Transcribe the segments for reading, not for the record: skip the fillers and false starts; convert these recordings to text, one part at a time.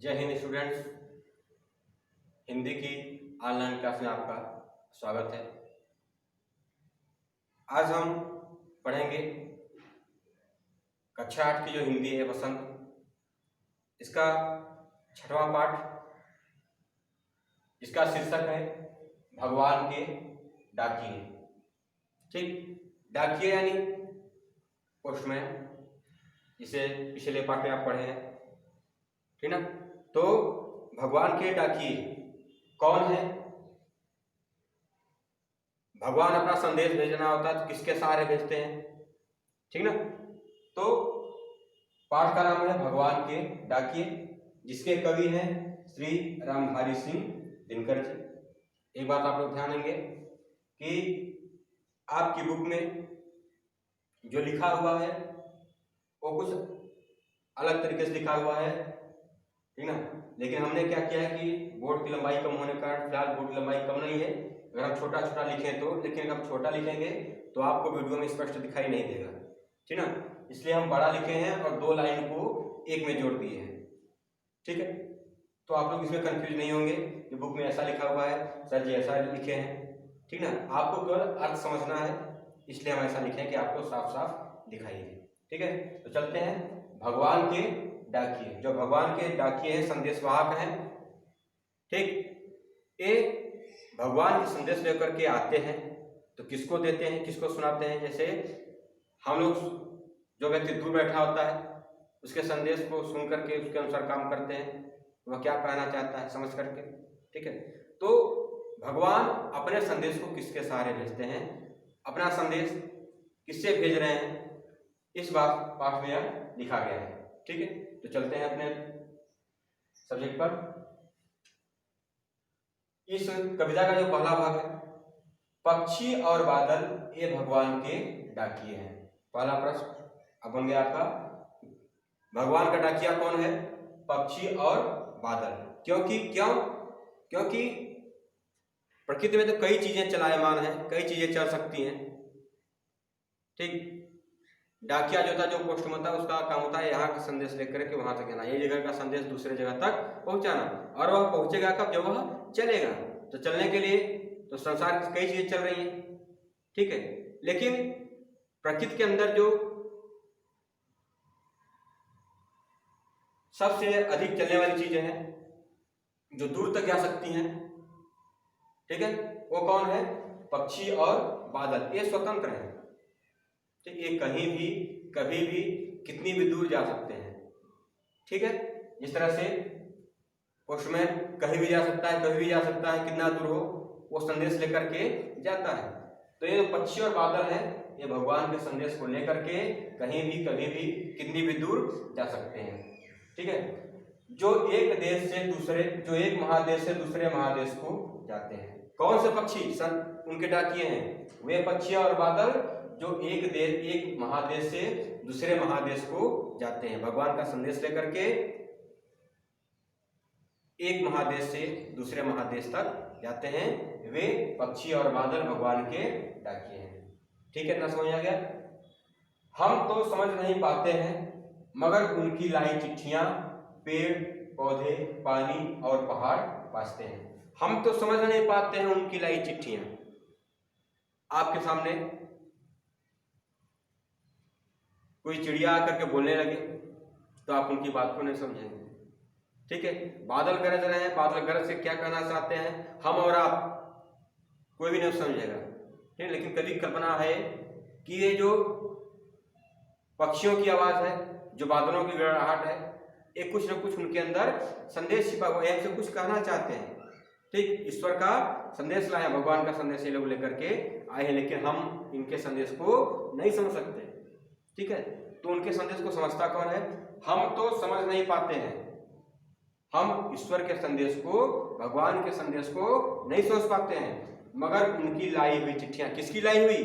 जय हिंद स्टूडेंट्स। हिंदी की online class में आपका स्वागत है। आज हम पढ़ेंगे कक्षा 8 की जो हिंदी है वसंत, इसका 6वां पाठ। इसका शीर्षक है भगवान के डाकिए। ठीक, डाकिए यानी पोस्टमैन, जिसे पिछले पाठ में आप पढ़े हैं, ठीक ना। तो भगवान के डाकिए कौन है? भगवान अपना संदेश भेजना होता है तो किसके सहारे भेजते हैं, ठीक ना। तो पाठ का नाम है भगवान के डाकिए, जिसके कवि हैं श्री रामधारी सिंह दिनकर जी। एक बात आप लोग ध्यान देंगे कि आपकी बुक में जो लिखा हुआ है वो कुछ अलग तरीके से लिखा हुआ है, ठीक ना। लेकिन हमने क्या किया है कि बोर्ड की लंबाई कम होने के कारण फिलहाल बोर्ड की लंबाई कम नहीं है। अगर हम छोटा छोटा लिखें तो, लेकिन अगर हम छोटा लिखेंगे तो आपको वीडियो में स्पष्ट दिखाई नहीं देगा, ठीक ना। इसलिए हम बड़ा लिखे हैं और 2 लाइन को एक में जोड़ दिए हैं, ठीक है। तो आप लोग इसमें कंफ्यूज नहीं होंगे कि बुक में ऐसा लिखा हुआ है, सर जी ऐसा लिखे हैं, ठीक ना। आपको केवल अर्थ समझना है, इसलिए हम ऐसा लिखे कि आपको साफ साफ दिखाई दे, ठीक है। तो चलते हैं भगवान के डाकिए। जो भगवान के डाकिए हैं, संदेशवाहक हैं, ठीक। ये भगवान के संदेश लेकर के आते हैं तो किसको देते हैं, किसको सुनाते हैं? जैसे हम लोग, जो व्यक्ति दूर बैठा होता है, उसके संदेश को सुन करके उसके अनुसार काम करते हैं, वह क्या कहना चाहता है समझ करके, ठीक है। तो भगवान अपने संदेश को किसके सहारे भेजते हैं, अपना संदेश किससे भेज रहे हैं, इस बात पाठ में यह लिखा गया है, ठीक है। तो चलते हैं अपने सब्जेक्ट पर। इस कविता का जो पहला भाग है, पक्षी और बादल ये भगवान के डाकिए हैं। पहला प्रश्न अब बन गया आपका, भगवान का डाकिया कौन है? पक्षी और बादल। क्योंकि प्रकृति में तो कई चीजें चलायमान है, कई चीजें चल सकती हैं, ठीक। डाकिया जो था, जो पोस्टमैन होता है, उसका काम होता है यहाँ का संदेश लेकर के वहां तक जाना, ये जगह का संदेश दूसरे जगह तक पहुंचाना। और वह पहुंचेगा कब? जब वह चलेगा। तो चलने के लिए तो संसार की कई चीजें चल रही हैं, ठीक है। लेकिन प्रकृति के अंदर जो सबसे अधिक चलने वाली चीजें हैं, जो दूर तक जा सकती हैं, ठीक है, वो कौन है? पक्षी और बादल। ये स्वतंत्र हैं, ठीक। ये कहीं भी, कभी भी, कितनी भी दूर जा सकते हैं, ठीक है। जिस तरह से पोस्टमैन कहीं भी जा सकता है, कभी भी जा सकता है, कितना दूर हो वो संदेश लेकर के जाता है। तो ये जो पक्षी और बादल हैं, ये भगवान के संदेश को लेकर के कहीं भी, कभी भी, कितनी भी दूर जा सकते हैं, ठीक है। जो एक देश से दूसरे, जो एक महादेश से दूसरे महादेश को जाते हैं। कौन से पक्षी उनके डाकिए हैं? वे पक्षी और बादल जो एक महादेश से दूसरे महादेश को जाते हैं। भगवान का संदेश लेकर के एक महादेश से दूसरे महादेश तक जाते हैं, वे पक्षी और बादल भगवान के डाकिए हैं, ठीक है। इतना समझ आ गया। हम तो समझ नहीं पाते हैं, मगर उनकी लाई चिट्ठियां पेड़ पौधे पानी और पहाड़ बाँचते हैं। हम तो समझ नहीं पाते हैं उनकी लाई चिट्ठियां। आपके सामने कोई चिड़िया आकर के बोलने लगे तो आप उनकी बात को नहीं समझेंगे, ठीक है। बादल गरज रहे हैं, बादल गरज से क्या कहना चाहते हैं, हम और आप कोई भी नहीं समझेगा, ठीक। लेकिन कभी कल्पना है कि ये जो पक्षियों की आवाज है, जो बादलों की गड़गड़ाहट है, ये कुछ न कुछ उनके अंदर संदेश छिपा हुआ है, हमसे कुछ कहना चाहते हैं, ठीक। ईश्वर का संदेश लाए, भगवान का संदेश ये लोग लेकर के आए हैं, लेकिन हम इनके संदेश को नहीं समझ सकते, ठीक है। तो उनके संदेश को समझता कौन है? हम तो समझ नहीं पाते हैं, हम ईश्वर के संदेश को, भगवान के संदेश को नहीं समझ पाते हैं, मगर उनकी लाई हुई चिट्ठियां, किसकी लाई हुई?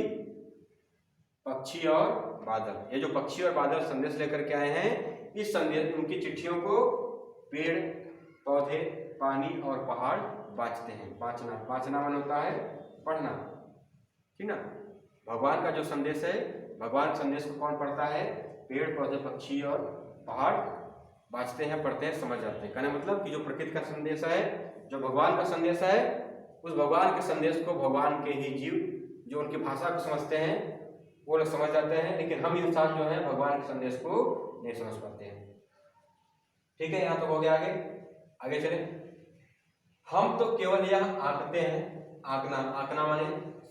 पक्षी और बादल। ये जो पक्षी और बादल संदेश लेकर के आए हैं, इस संदेश, उनकी चिट्ठियों को पेड़ पौधे पानी और पहाड़ बाँचते हैं। बाँचना मन होता है पढ़ना, ठीक ना। भगवान का जो संदेश है, भगवान संदेश को कौन पढ़ता है? पेड़ पौधे पक्षी और पहाड़ बाँचते हैं, पढ़ते हैं, समझ जाते हैं। कहने मतलब कि जो प्रकृति का संदेश है, जो भगवान का संदेश है, उस भगवान के संदेश को भगवान के ही जीव जो उनकी भाषा को समझते हैं वो लोग समझ जाते हैं, लेकिन हम इंसान जो है भगवान के संदेश को नहीं समझ पाते हैं। ठीक है, यहाँ तो हो गया। आगे चले। हम तो केवल यह आंकते हैं, आंकना, आंकना माने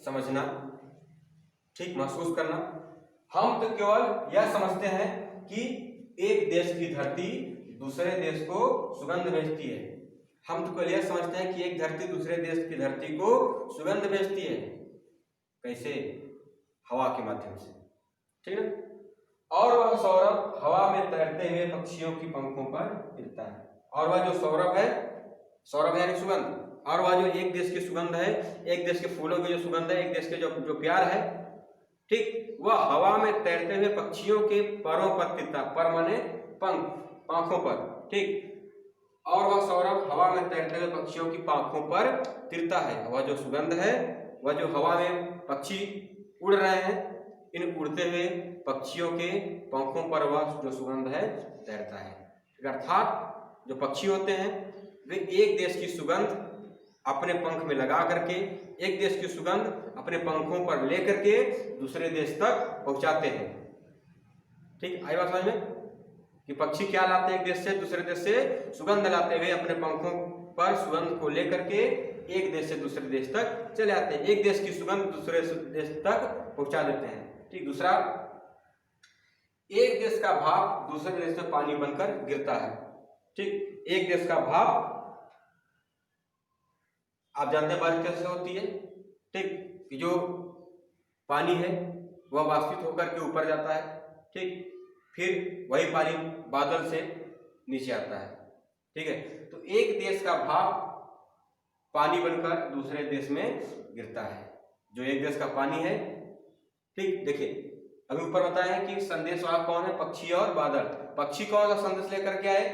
समझना, ठीक, महसूस करना। हम तो केवल यह समझते हैं कि एक देश की धरती दूसरे देश को सुगंध भेजती है। हम तो केवल यह समझते हैं कि एक धरती दूसरे देश की धरती को सुगंध भेजती है। कैसे? हवा के माध्यम से, ठीक है। और वह सौरभ हवा में तैरते हुए पक्षियों की पंखों पर गिरता है। और वह जो सौरभ है, सौरभ यानी सुगंध, और वह जो एक देश की सुगंध है, एक देश के फूलों की जो सुगंध है, एक देश के जो प्यार है, ठीक, वह हवा में तैरते हुए पक्षियों के परों पर गिरता, पर माने पंख, पांखों पर, ठीक। और वह सौरभ हवा में तैरते हुए पक्षियों की पांखों पर गिरता है। वह जो सुगंध है, वह जो हवा में पक्षी उड़ रहे हैं, इन उड़ते हुए पक्षियों के पंखों पर वह जो सुगंध है तैरता है। अर्थात जो पक्षी होते हैं वे एक देश की सुगंध अपने पंख में लगा करके, एक देश की सुगंध अपने पंखों पर ले करके दूसरे देश तक पहुंचाते हैं। ठीक, आई बात समझ में कि पक्षी क्या लाते हैं? एक देश से दूसरे देश से सुगंध लाते हुए अपने पंखों पर सुगंध को लेकर के एक देश से दूसरे देश तक चले आते हैं, एक देश की सुगंध दूसरे देश तक पहुंचा देते हैं। ठीक, दूसरा, एक देश का भाप दूसरे देश में पानी बनकर गिरता है। ठीक, एक देश का भाप आप जानते हैं बारिश कैसे होती है, ठीक, कि जो पानी है वह वाष्पित होकर के ऊपर जाता है, ठीक, फिर वही पानी बादल से नीचे आता है। ठीक है, तो एक देश का भाप पानी बनकर दूसरे देश में गिरता है। जो एक देश का पानी है, ठीक, देखिए अभी ऊपर बताया है कि संदेश वाहक कौन है? पक्षी और बादल। पक्षी कौन सा संदेश लेकर के आए?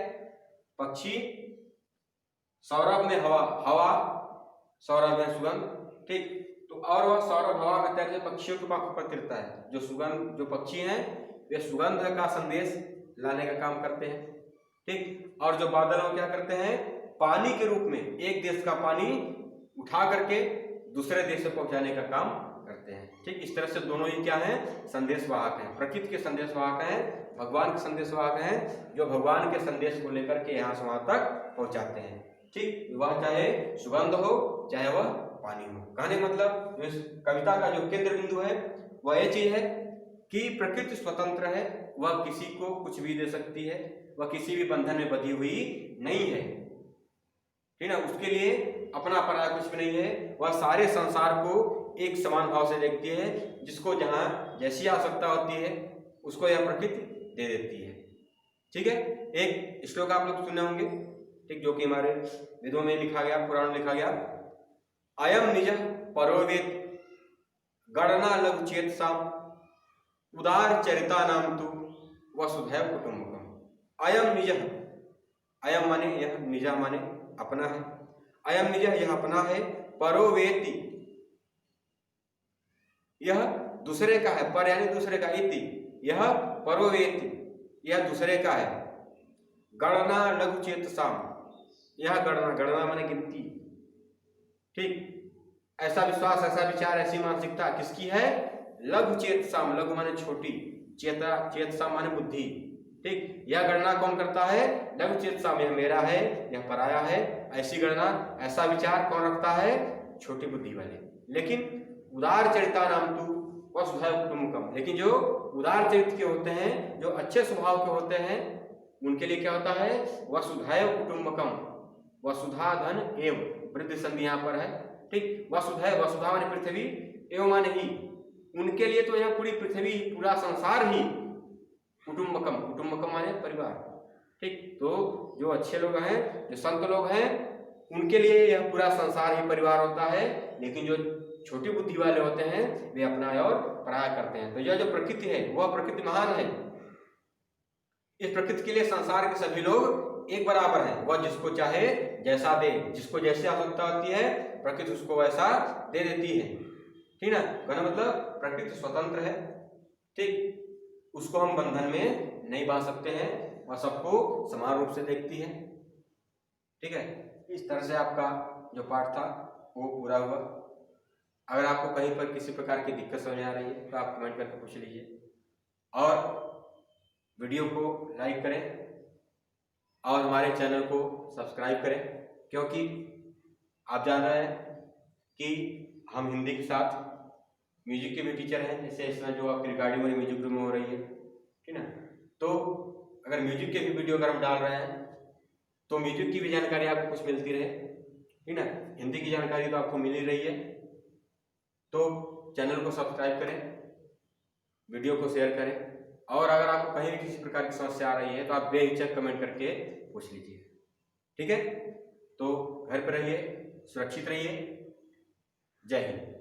पक्षी सौरभ में हवा, हवा सौरभ में सुगंध, ठीक, तो और वह सौरभ हवा में तैरते पक्षियों के पंखों पर गिरता है। जो सुगंध, जो पक्षी हैं वे सुगंध का संदेश लाने का काम करते हैं, ठीक, और जो बादल वो क्या करते हैं? पानी के रूप में एक देश का पानी उठा करके दूसरे देश से पहुंचाने का काम करते हैं। ठीक, इस तरह से दोनों ही क्या हैं? संदेशवाहक हैं। प्रकृति के संदेशवाहक हैं, भगवान के संदेशवाहक हैं, जो भगवान के संदेश को लेकर के यहाँ से वहां तक पहुंचाते हैं। ठीक, वह चाहे सुगंध हो चाहे वह पानी हो। कहने मतलब जो इस कविता का जो केंद्र बिंदु है वह यह चीज है कि प्रकृति स्वतंत्र है, वह किसी को कुछ भी दे सकती है, वह किसी भी बंधन में बंधी हुई नहीं है, ठीक ना। उसके लिए अपना पराया कुछ भी नहीं है। वह सारे संसार को एक समान भाव से देखती है, जिसको जहां जैसी आवश्यकता होती है उसको यह प्रकृति दे देती है। ठीक है, एक श्लोक आप लोग सुने होंगे, ठीक, जो कि हमारे वेदों में लिखा गया, पुराण में लिखा गया, अयम निज परोवेत गणना लघु चेत साम उदार चरिता नाम तु वसुधैव कुटुंबकम। अयम निज, अयम माने यह, निजा माने अपना है, अयम निज यह अपना है, परोवेति यह दूसरे का है, पर यानी दूसरे का, इति यह परोवेति यह दूसरे का है, गणना लघु चेत साम यह गणना, गणना माने गिनती, ठीक, ऐसा विश्वास, ऐसा विचार, ऐसी मानसिकता किसकी है? लघु चेत साम, लघु माने छोटी, चेता, चेत साम माने बुद्धि, ठीक, यह गणना कौन करता है? लघु चेत साम, यह मेरा है, यह पराया है, ऐसी गणना, ऐसा विचार कौन रखता है? छोटी बुद्धि वाले। लेकिन उदार चरिता नाम तु वसुधैव कुटुंबकम, लेकिन जो उदार चरित्र के होते हैं, जो अच्छे स्वभाव के होते हैं, उनके लिए क्या होता है? वसुधैव कुटुंबकम, वसुधा धन एव, वृद्धि संधि यहाँ पर है, ठीक, वसुधैव, वसुधा माने पृथ्वी, एव माने ही, उनके लिए तो यह पूरी पृथ्वी, पूरा संसार ही, कुटुंबकम, कुटुंबकम माने परिवार, ठीक, तो जो अच्छे लोग हैं, जो संत लोग हैं, उनके लिए यह पूरा संसार ही परिवार होता है। लेकिन जो छोटी बुद्धि वाले होते हैं वे अपना और पराया करते हैं। तो यह जो प्रकृति है वह प्रकृति महान है। इस प्रकृति के लिए संसार के सभी लोग एक बराबर हैं। वह जिसको चाहे जैसा दे, जिसको जैसी आवश्यकता होती है प्रकृति उसको वैसा दे देती है, ठीक ना। कहना मतलब प्रकृति स्वतंत्र है, ठीक, उसको हम बंधन में नहीं बांध सकते हैं, वह सबको समान रूप से देखती है। ठीक है, इस तरह से आपका जो पाठ था वो पूरा हुआ। अगर आपको कहीं पर किसी प्रकार की दिक्कत समझ आ रही है तो आप कमेंट करके पूछ लीजिए, और वीडियो को लाइक करें और हमारे चैनल को सब्सक्राइब करें, क्योंकि आप जान रहे हैं कि हम हिंदी के साथ म्यूजिक के भी टीचर हैं, जैसे इसमें जो आपकी रिकॉर्डिंग वाली म्यूजिक रूम में हो रही है, ठीक ना। तो अगर म्यूजिक के भी वीडियो अगर हम डाल रहे हैं तो म्यूजिक की भी जानकारी आपको कुछ मिलती रहे, ठीक ना। हिंदी की जानकारी तो आपको मिल ही रही है। तो चैनल को सब्सक्राइब करें, वीडियो को शेयर करें, और अगर आपको कहीं भी किसी प्रकार की समस्या आ रही है तो आप बेहिचक कमेंट करके पूछ लीजिए। ठीक है, तो घर पर रहिए, सुरक्षित रहिए। जय हिंद।